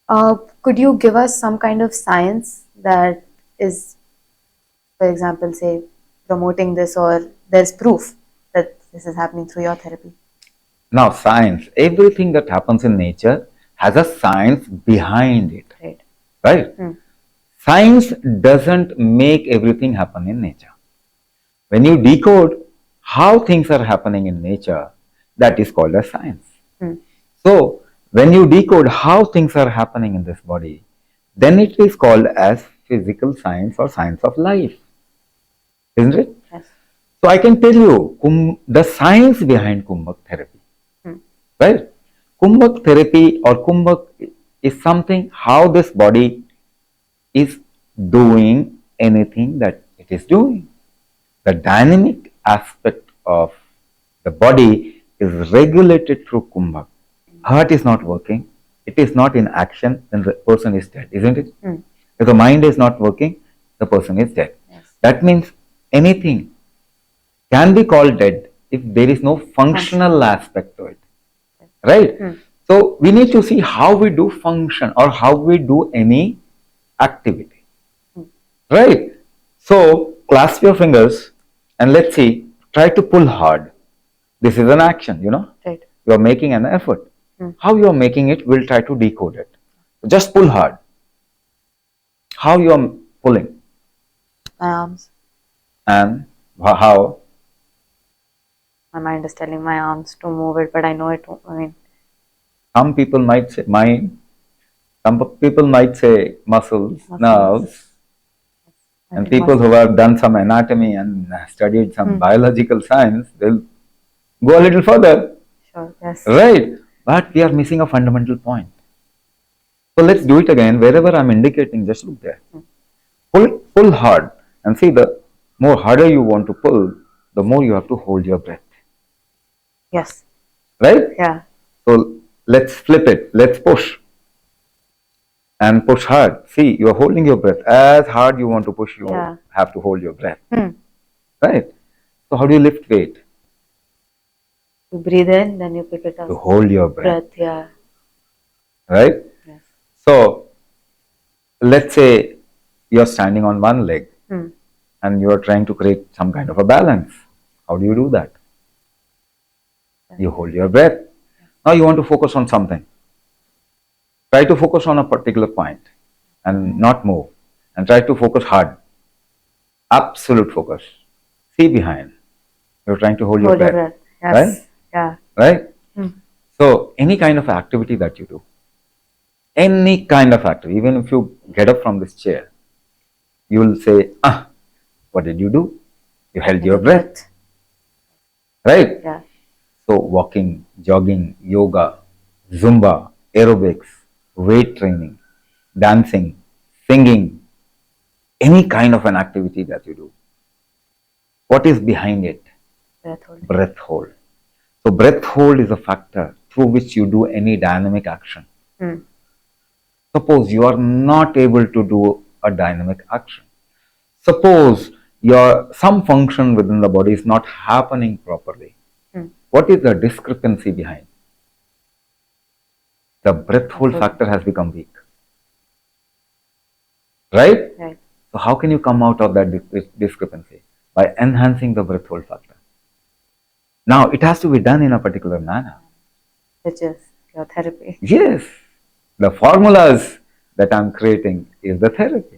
Could you give us some kind of science that is, for example, say, promoting this, or there's proof that this is happening through your therapy? Now, science, everything that happens in nature has a science behind it. Right. Right? Science doesn't make everything happen in nature. When you decode how things are happening in nature, that is called as science. So, when you decode how things are happening in this body, then it is called as physical science or science of life. Isn't it? Yes. So, I can tell you the science behind Kumbhak therapy. Right? Kumbhak therapy or Kumbhak is something how this body is doing anything that it is doing. The dynamic aspect of the body is regulated through Kumbhak. Heart is not working, it is not in action, then the person is dead, isn't it? If the mind is not working, the person is dead. Yes. That means anything can be called dead if there is no functional aspect to it. Right? So we need to see how we do function or how we do any activity. Right? So clasp your fingers and let's see, try to pull hard. This is an action, Right. You are making an effort. How you are making it, we'll try to decode it. Just pull hard. How you are pulling? My arms. And how? My mind is telling my arms to move it, but I know it won't. I mean, Some people might say mind, some people might say muscles, nerves, and people who have done some anatomy and studied some biological science, they'll go a little further. Sure, yes. Right? But we are missing a fundamental point. So let's do it again. Wherever I'm indicating, just look there. Pull hard, and see, the more harder you want to pull, the more you have to hold your breath. Yes. Right? Yeah. So let's flip it. Let's push. And push hard. See, you're holding your breath. As hard you want to push, you have to hold your breath. Right? So how do you lift weight? You breathe in, then you pick it up. To hold your breath. Yeah. Right? Yes. So let's say you're standing on one leg and you're trying to create some kind of a balance. How do you do that? You hold your breath. Now you want to focus on something. Try to focus on a particular point and not move. And try to focus hard. Absolute focus. See behind. You're trying to hold your breath. Yes. Right? Yeah. Right? So any kind of activity that you do, any kind of activity, even if you get up from this chair, you will say, what did you do? You held your breath. Right? Yeah. So walking, jogging, yoga, Zumba, aerobics, weight training, dancing, singing, any kind of an activity that you do. What is behind it? Breath hold. Breath hold. So breath hold is a factor through which you do any dynamic action. Suppose you are not able to do a dynamic action. Suppose some function within the body is not happening properly. What is the discrepancy behind? The breath hold factor has become weak. Right? Right. So how can you come out of that discrepancy? By enhancing the breath hold factor. Now it has to be done in a particular manner. Which is your therapy. Yes. The formulas that I'm creating is the therapy.